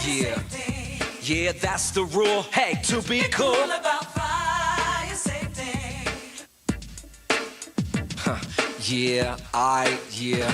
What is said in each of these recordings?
Yeah, yeah, that's the rule. Hey, to be cool. Yeah, yeah.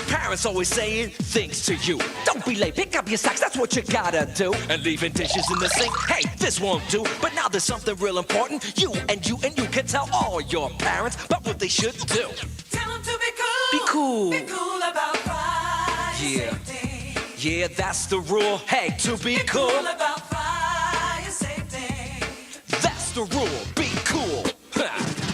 Parents always saying things to you. Don't be late, pick up your socks, that's what you gotta do. And leaving dishes in the sink, hey, this won't do. But now there's something real important. You can tell all your parents about what they should do. Tell them to be cool. Be cool. Be cool about fire safety. Yeah, that's the rule. Hey, to be cool. Cool about fire safety. That's the rule. Be cool.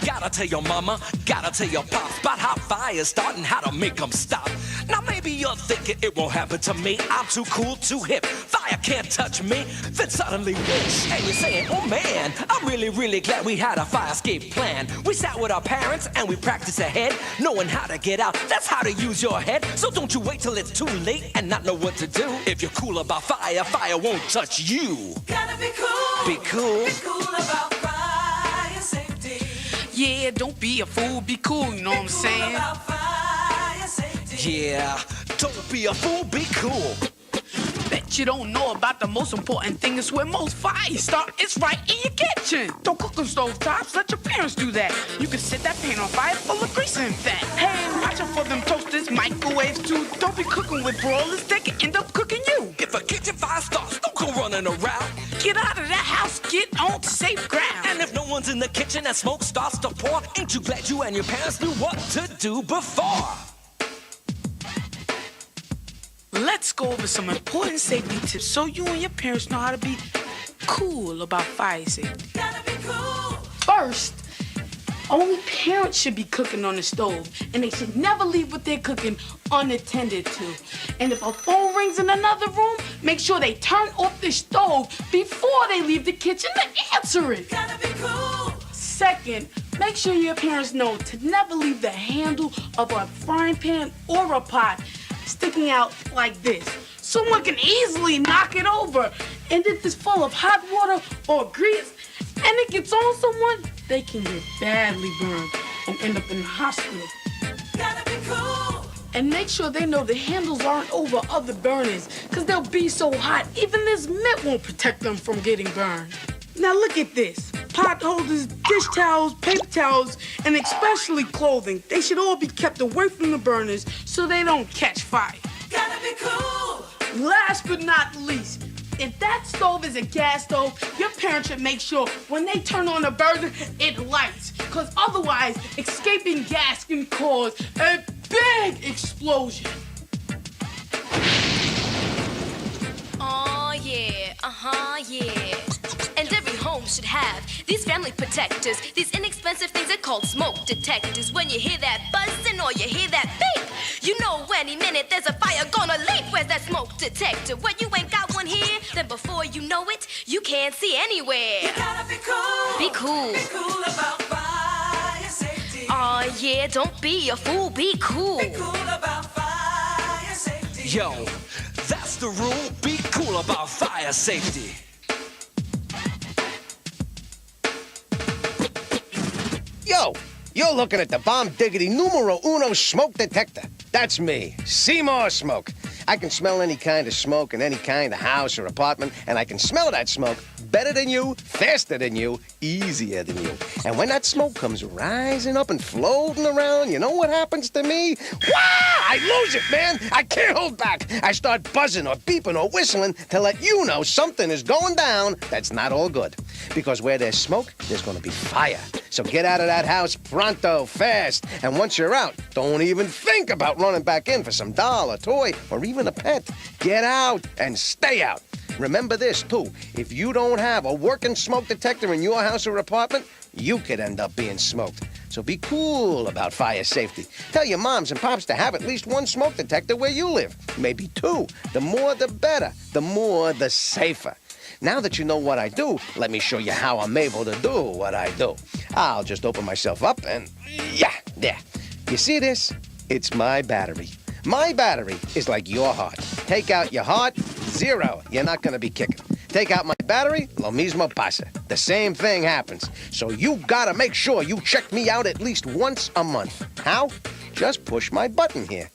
Gotta tell your mama, gotta tell your pops about how fire's starting, how to make them stop. Now maybe you're thinking it won't happen to me. I'm too cool, too hip. Fire can't touch me. Then suddenly, whoosh, and you're saying, oh man, I'm really glad we had a fire escape plan. We sat with our parents and we practiced ahead, knowing how to get out. That's how to use your head. So don't you wait till it's too late and not know what to do. If you're cool about fire, fire won't touch you. Gotta be cool. Be cool. Be cool about fire safety. Yeah, don't be a fool, be cool, you know what I'm saying? Cool about fire safety. Yeah, don't be a fool, be cool. Bet you don't know about the most important thing is where most fires start. It's right in your kitchen. Don't cook on stove tops, let your parents do that. You can set that pan on fire full of grease and fat. Hey, watch out for them toasters, microwaves too. Don't be cooking with broilers, they can end up cooking you. If a kitchen fire starts, don't go running around. Get out of that house, get on safe ground. And if no one's in the kitchen and smoke starts to pour, ain't you glad you and your parents knew what to do before? Let's go over some important safety tips so you and your parents know how to be cool about fire safety. Gotta be cool. First, only parents should be cooking on the stove, and they should never leave what they're cooking unattended to. And if a phone rings in another room, make sure they turn off the stove before they leave the kitchen to answer it. Gotta be cool. Second, make sure your parents know to never leave the handle of a frying pan or a pot sticking out like this. Someone can easily knock it over. And if it's full of hot water or grease and it gets on someone, they can get badly burned and end up in the hospital. Gotta be cool. And make sure they know the handles aren't over other burners, because they'll be so hot, even this mitt won't protect them from getting burned. Now look at this. Pot holders, dish towels, paper towels, and especially clothing. They should all be kept away from the burners so they don't catch fire. Gotta be cool. Last but not least, if that stove is a gas stove, your parents should make sure when they turn on the burner, it lights. Because otherwise, escaping gas can cause a big explosion. Oh yeah, yeah. And every home should have these family protectors, these inexpensive things are called smoke detectors. When you hear that buzzing or you hear that beep, you know any minute there's a fire gonna leap. Where's that smoke detector? Well, you ain't got one here, then before you know it, you can't see anywhere. You gotta be cool. Be cool. Be cool about fire safety. Oh yeah, don't be a fool, be cool. Be cool about fire safety. Yo, that's the rule. Be cool about fire safety. Yo, you're looking at the bomb diggity numero uno smoke detector. That's me, Seymour Smoke. I can smell any kind of smoke in any kind of house or apartment, and I can smell that smoke better than you, faster than you, easier than you. And when that smoke comes rising up and floating around, you know what happens to me? Wah! I lose it, man. I can't hold back. I start buzzing or beeping or whistling to let you know something is going down that's not all good. Because where there's smoke, there's going to be fire. So get out of that house pronto, fast. And once you're out, don't even think about running back in for some doll, a toy, or even a pet. Get out and stay out. Remember this, too. If you don't have a working smoke detector in your house or apartment, you could end up being smoked. So be cool about fire safety. Tell your moms and pops to have at least one smoke detector where you live. Maybe two. The more, the better. The more, the safer. Now that you know what I do, let me show you how I'm able to do what I do. I'll just open myself up and, yeah, there. You see this? It's my battery. My battery is like your heart. Take out your heart, zero. You're not going to be kicking. Take out my battery, lo mismo pasa. The same thing happens. So you got to make sure you check me out at least once a month. How? Just push my button here.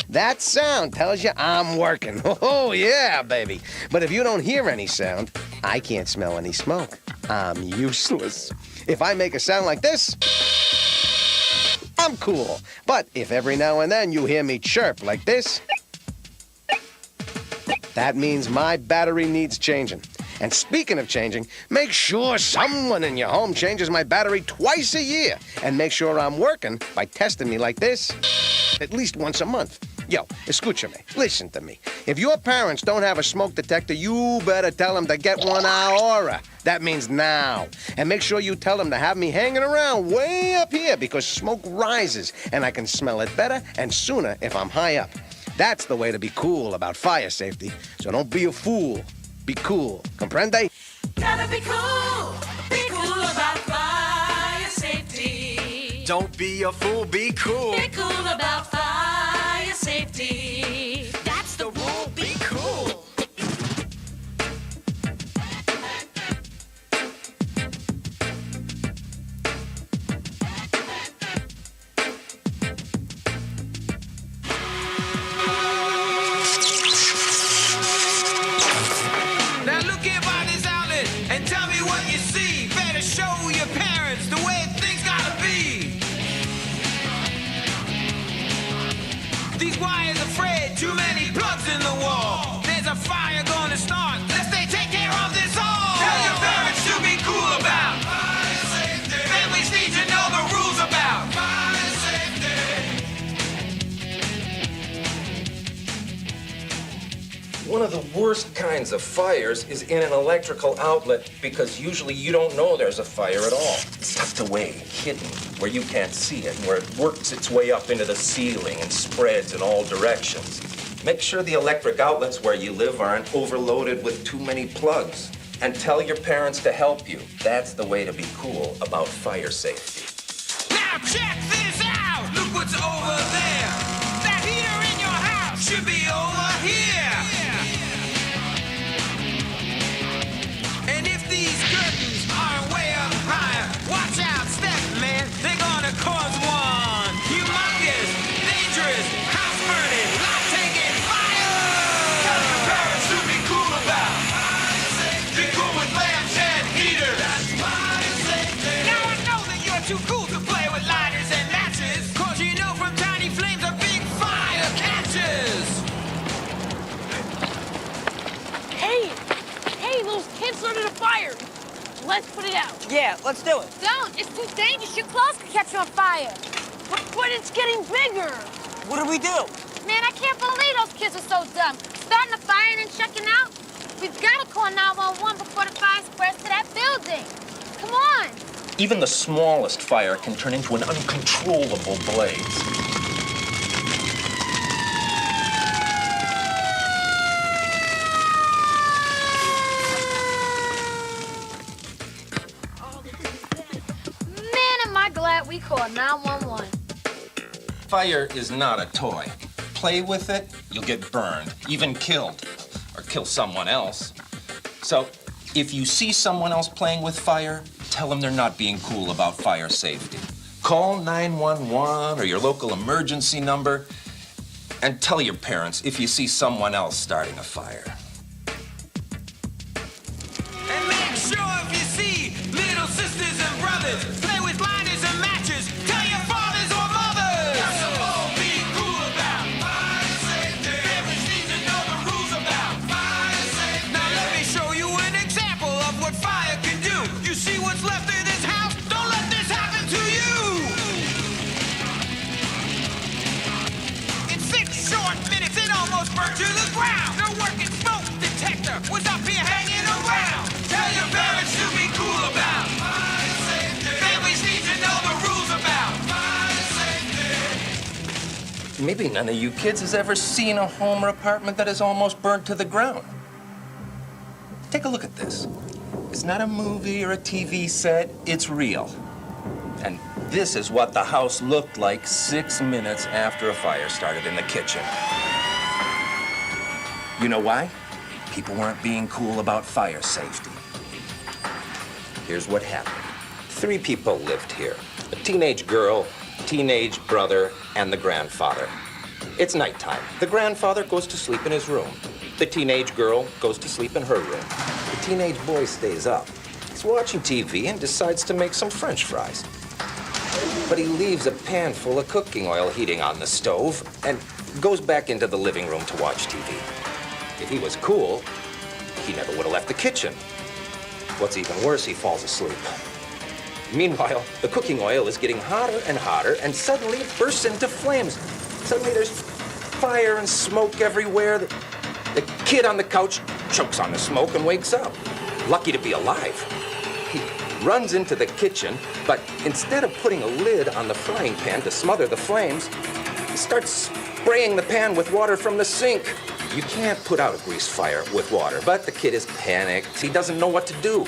That sound tells you I'm working. Oh, yeah, baby. But if you don't hear any sound, I can't smell any smoke. I'm useless. If I make a sound like this, I'm cool. But if every now and then you hear me chirp like this, that means my battery needs changing. And speaking of changing, make sure someone in your home changes my battery twice a year. And make sure I'm working by testing me like this at least once a month. Yo, escúchame, listen to me. If your parents don't have a smoke detector, you better tell them to get one ahora. That means now. And make sure you tell them to have me hanging around way up here because smoke rises and I can smell it better and sooner if I'm high up. That's the way to be cool about fire safety. So don't be a fool. Be cool. Comprende? Gotta be cool. Be cool about fire safety. Don't be a fool, be cool. Be cool about fire safety. That's the rule, be cool. Now look here by this outlet and tell me what you see. Better show your parents the way things gotta be. These wires are frayed, too many plugs in the wall. There's a fire gonna start. Let's they take care of this all. Tell your parents to be cool about fire safety. Families need to know the rules about fire safety. One of the worst kinds of fires is in an electrical outlet because usually you don't know there's a fire at all. It's tucked away, hidden, where you can't see it, where it works its way up into the ceiling and spreads in all directions. Make sure the electric outlets where you live aren't overloaded with too many plugs. And tell your parents to help you. That's the way to be cool about fire safety. Now check this out. Look what's over there. That heater in your house should be over here. And if these curtains are way up higher, watch out, step man. They're gonna cause one humongous, dangerous, house-burning, life-taking fire. Tell your parents to be cool about fire safety. Be cool with lamps and heaters. That's fire safety. Now I know that you're too cool to play with lighters and matches, 'cause you know from tiny flames a big fire catches. Hey, those kids started a fire. Let's put it out. Yeah, let's do it. Don't. It's too dangerous. Your clothes could catch on fire. But it's getting bigger. What do we do? Man, I can't believe those kids are so dumb. Starting a fire and then checking out. We've got to call 911 before the fire spreads to that building. Come on. Even the smallest fire can turn into an uncontrollable blaze. Man, am I glad we called 911. Fire is not a toy. Play with it, you'll get burned, even killed, or kill someone else. So, if you see someone else playing with fire, tell them they're not being cool about fire safety. Call 911 or your local emergency number, and tell your parents if you see someone else starting a fire. And make sure if you see little sisters and brothers play with lighters and matches, tell your fathers or mothers. Be cool about fire safety. Families need to know the rules about fire safety. Now let me show you an example of what fire can do. You see what's left in this house? Don't let this happen to you. In 6 short minutes, it almost burned to the ground. No working smoke detector was up here hanging around. Tell your parents to be cool about fire safety. Families need to know the rules about fire safety. Maybe none of you kids has ever seen a home or apartment that is almost burnt to the ground. Take a look at this. It's not a movie or a TV set, it's real. And this is what the house looked like 6 minutes after a fire started in the kitchen. You know why? People weren't being cool about fire safety. Here's what happened. 3 people lived here. A teenage girl, teenage brother, and the grandfather. It's nighttime. The grandfather goes to sleep in his room. The teenage girl goes to sleep in her room. The teenage boy stays up. He's watching TV and decides to make some French fries. But he leaves a pan full of cooking oil heating on the stove and goes back into the living room to watch TV. If he was cool, he never would have left the kitchen. What's even worse, he falls asleep. Meanwhile, the cooking oil is getting hotter and suddenly it bursts into flames. Suddenly there's fire and smoke everywhere. The kid on the couch chokes on the smoke and wakes up, lucky to be alive. He runs into the kitchen, but instead of putting a lid on the frying pan to smother the flames, he starts spraying the pan with water from the sink. You can't put out a grease fire with water, but the kid is panicked. He doesn't know what to do.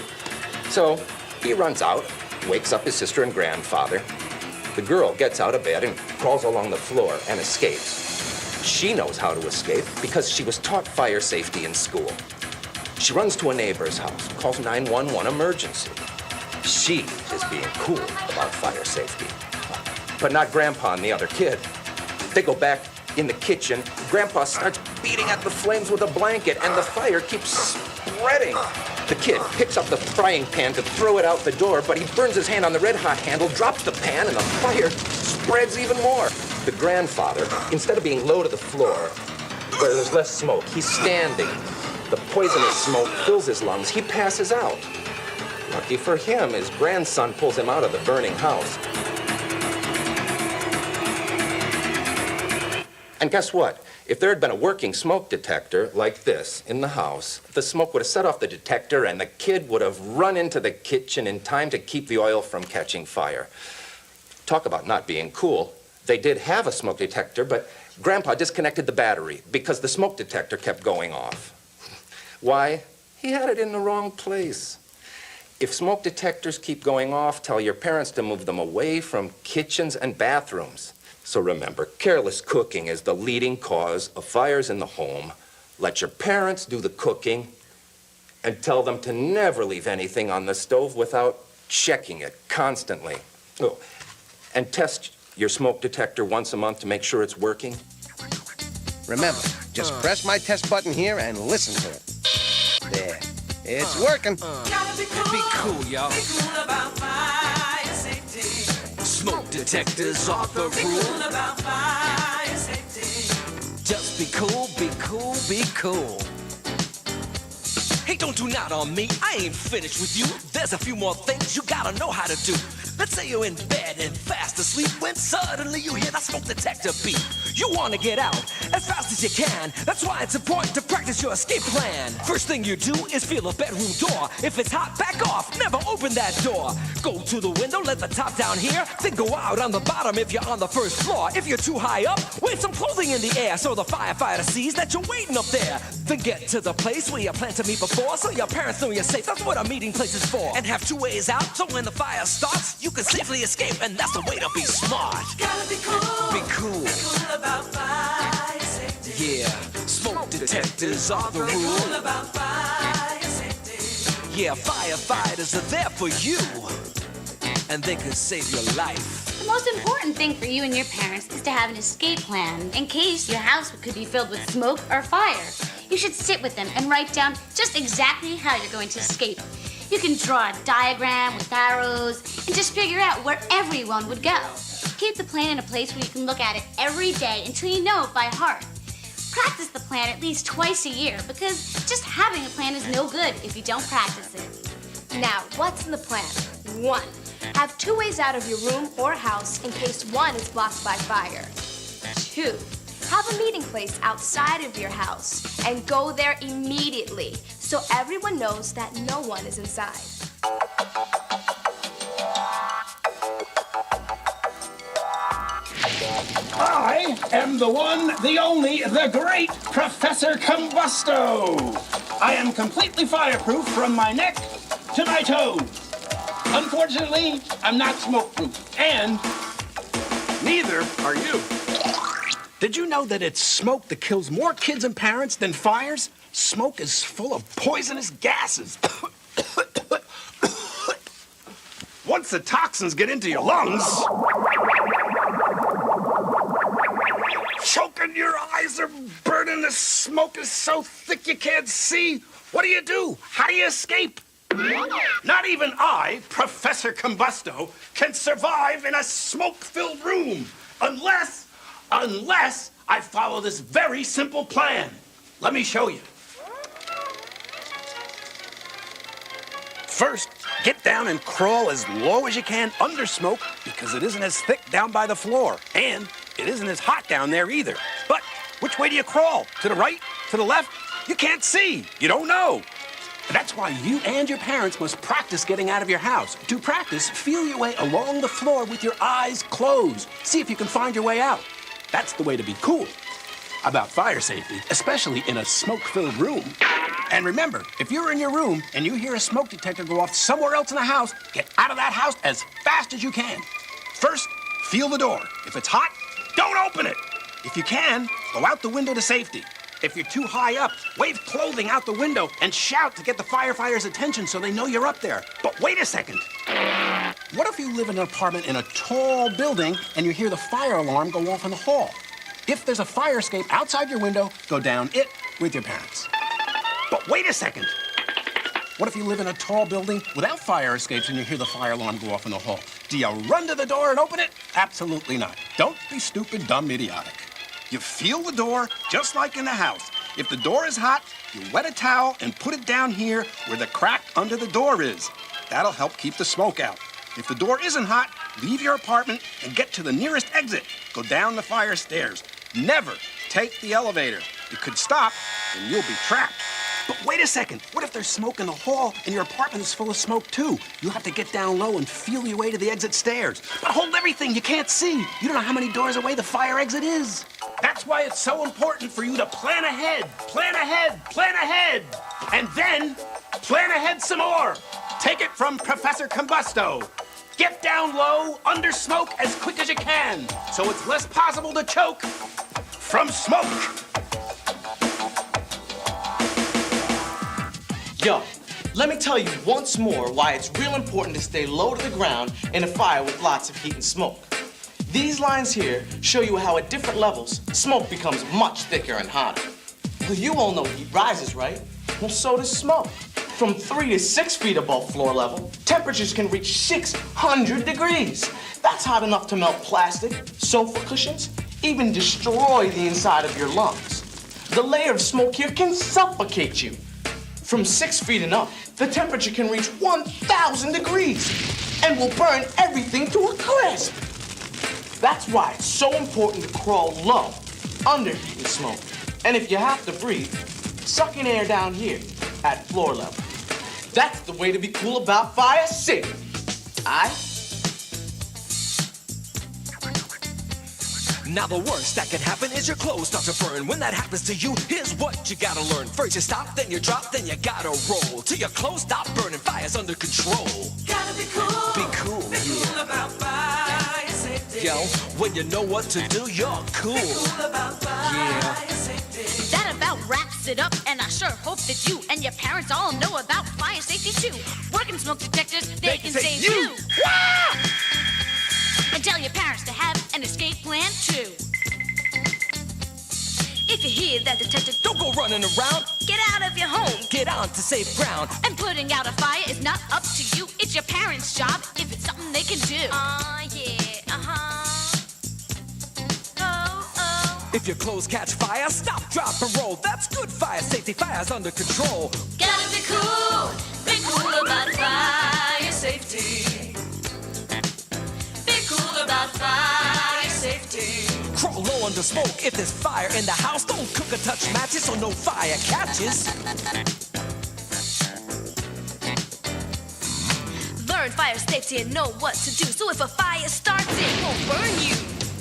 So he runs out, wakes up his sister and grandfather. The girl gets out of bed and crawls along the floor and escapes. She knows how to escape because she was taught fire safety in school. She runs to a neighbor's house, calls 911 emergency. She is being cool about fire safety. But not Grandpa and the other kid. They go back in the kitchen. Grandpa starts beating at the flames with a blanket, and the fire keeps spreading. The kid picks up the frying pan to throw it out the door, but he burns his hand on the red-hot handle, drops the pan, and the fire spreads even more. The grandfather, instead of being low to the floor, where there's less smoke, he's standing. The poisonous smoke fills his lungs. He passes out. Lucky for him, his grandson pulls him out of the burning house. And guess what? If there had been a working smoke detector like this in the house, the smoke would have set off the detector and the kid would have run into the kitchen in time to keep the oil from catching fire. Talk about not being cool. They did have a smoke detector, but Grandpa disconnected the battery because the smoke detector kept going off. Why? He had it in the wrong place. If smoke detectors keep going off, tell your parents to move them away from kitchens and bathrooms. So remember, careless cooking is the leading cause of fires in the home. Let your parents do the cooking and tell them to never leave anything on the stove without checking it constantly. Oh, and test your smoke detector once a month to make sure it's working. Remember, just press my test button here and listen to it. There. It's working. Gotta be Be cool, y'all. Be cool about fire safety. Smoke detectors are the Be cool rule. about fire safety. Just be cool, be cool, be cool. Hey, don't do not on me. I ain't finished with you. There's a few more things you gotta know how to do. Let's say you're in bed and fast asleep when suddenly you hear that smoke detector beep. You wanna get out as fast as you can. That's why it's important to practice your escape plan. First thing you do is feel a bedroom door. If it's hot, back off. Never open that door. Go to the window, let the top down here. Then go out on the bottom if you're on the first floor. If you're too high up, wave some clothing in the air so the firefighter sees that you're waiting up there. Then get to the place where you plan to meet before so your parents know you're safe. That's what a meeting place is for. And have two ways out so when the fire starts, you can safely escape, and that's the way to be smart. Gotta be cool. Be cool. Be cool about fire safety. Yeah, smoke detectors are the Be cool rule. about fire safety. Yeah, firefighters are there for you, and they can save your life. The most important thing for you and your parents is to have an escape plan in case your house could be filled with smoke or fire. You should sit with them and write down just exactly how you're going to escape. You can draw a diagram with arrows and just figure out where everyone would go. Keep the plan in a place where you can look at it every day until you know it by heart. Practice the plan at least twice a year because just having a plan is no good if you don't practice it. Now, what's in the plan? 1. Have 2 ways out of your room or house in case one is blocked by fire. 2. Have a meeting place outside of your house and go there immediately so everyone knows that no one is inside. I am the one, the only, the great Professor Combusto. I am completely fireproof from my neck to my toes. Unfortunately, I'm not smoke-proof, and neither are you. Did you know that it's smoke that kills more kids and parents than fires? Smoke is full of poisonous gases. Once the toxins get into your lungs, choking your eyes are burning. The smoke is so thick you can't see. What do? How do you escape? Not even I, Professor Combusto, can survive in a smoke-filled room unless I follow this very simple plan. Let me show you. First, get down and crawl as low as you can under smoke because it isn't as thick down by the floor. And it isn't as hot down there either. But which way do you crawl? To the right? To the left? You can't see. You don't know. That's why you and your parents must practice getting out of your house. To practice, feel your way along the floor with your eyes closed. See if you can find your way out. That's the way to be cool about fire safety, especially in a smoke-filled room. And remember, if you're in your room and you hear a smoke detector go off somewhere else in the house, get out of that house as fast as you can. First, feel the door. If it's hot, don't open it. If you can, go out the window to safety. If you're too high up, wave clothing out the window and shout to get the firefighters' attention so they know you're up there. But wait a second. What if you live in an apartment in a tall building and you hear the fire alarm go off in the hall? If there's a fire escape outside your window, go down it with your parents. But wait a second. What if you live in a tall building without fire escapes and you hear the fire alarm go off in the hall? Do you run to the door and open it? Absolutely not. Don't be stupid, dumb, idiotic. You feel the door just like in the house. If the door is hot, you wet a towel and put it down here where the crack under the door is. That'll help keep the smoke out. If the door isn't hot, leave your apartment and get to the nearest exit. Go down the fire stairs. Never take the elevator. It could stop and you'll be trapped. But wait a second. What if there's smoke in the hall and your apartment is full of smoke too? You'll have to get down low and feel your way to the exit stairs. But hold everything. You can't see. You don't know how many doors away the fire exit is. That's why it's so important for you to plan ahead. Plan ahead. Plan ahead. And then plan ahead some more. Take it from Professor Combusto. Get down low, under smoke, as quick as you can, so it's less possible to choke from smoke. Yo, let me tell you once more why it's real important to stay low to the ground in a fire with lots of heat and smoke. These lines here show you how at different levels, smoke becomes much thicker and hotter. Well, you all know heat rises, right? Well, so does smoke. From 3 to 6 feet above floor level, temperatures can reach 600 degrees. That's hot enough to melt plastic, sofa cushions, even destroy the inside of your lungs. The layer of smoke here can suffocate you. From 6 feet and up, the temperature can reach 1,000 degrees and will burn everything to a crisp. That's why it's so important to crawl low, under heat and smoke. And if you have to breathe, suck in air down here at floor level. That's the way to be cool about fire safety. Now the worst that can happen is your clothes start to burn. When that happens to you, here's what you gotta learn. First you stop, then you drop, then you gotta roll till your clothes stop burning, fire's under control. Gotta be cool. Be cool, Be cool about fire safety. Yo, when you know what to do, you're cool. Be cool about fire safety. That about wraps it up, and I sure hope that you and your parents all know about fire safety too. Working smoke detectors, they can save you. And tell your parents to have an escape plan too. If you hear that detector, don't go running around. Get out of your home. Get on to safe ground. And putting out a fire is not up to you. It's your parents' job if it's something they can do. Yeah, If your clothes catch fire, stop, drop, and roll. That's good fire safety. Fire's under control. Gotta be cool about fire safety. Be cool about fire safety. Crawl low under smoke. If there's fire in the house, don't cook or touch matches so no fire catches. Learn fire safety and know what to do. So if a fire starts, it won't burn you.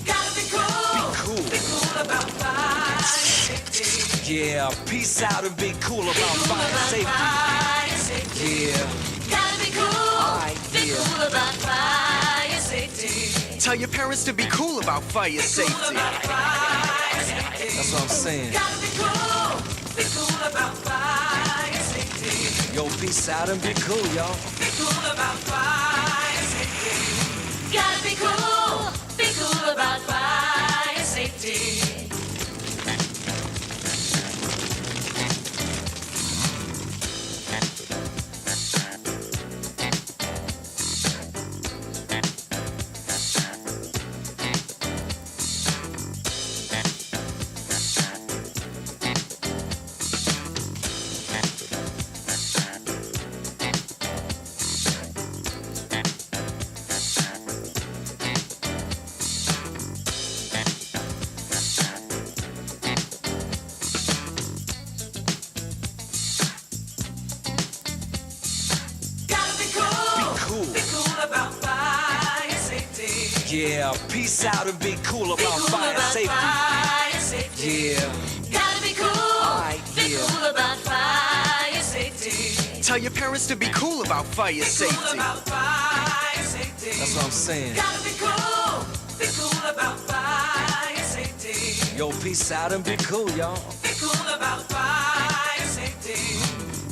Gotta be cool. Be cool. Be cool about fire safety. Yeah, peace out and be cool about fire safety. Yeah. Gotta be cool. Be cool about fire safety. Tell your parents to be cool about fire safety. That's what I'm saying. Gotta be cool. Be cool about fire safety. Yo, peace out and be cool, y'all. Be cool about fire safety. Gotta be cool. Be cool about fire safety. Yeah, peace out and be cool about Cool fire about safety. fire safety. Yeah. Gotta be cool. Be cool about fire safety. Tell your parents to be cool about fire safety. Cool about fire safety. That's what I'm saying. Gotta be cool. Be cool about fire safety. Yo, peace out and be cool, y'all. Be cool about fire safety.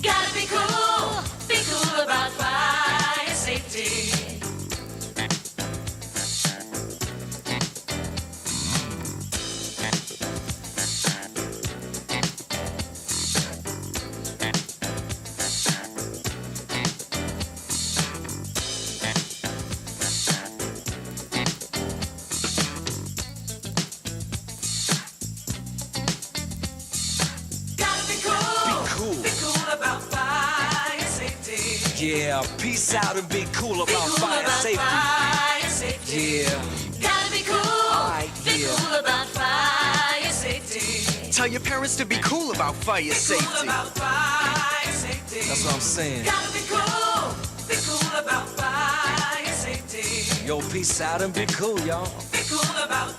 Gotta be cool. Be cool about fire safety. Yeah, peace out and be cool about fire safety. Yeah. Gotta be cool. Be cool about fire safety. Tell your parents to be cool about fire safety. Cool about fire safety. That's what I'm saying. Gotta be cool. Be cool about fire safety. Yo, peace out and be cool, y'all. Be cool about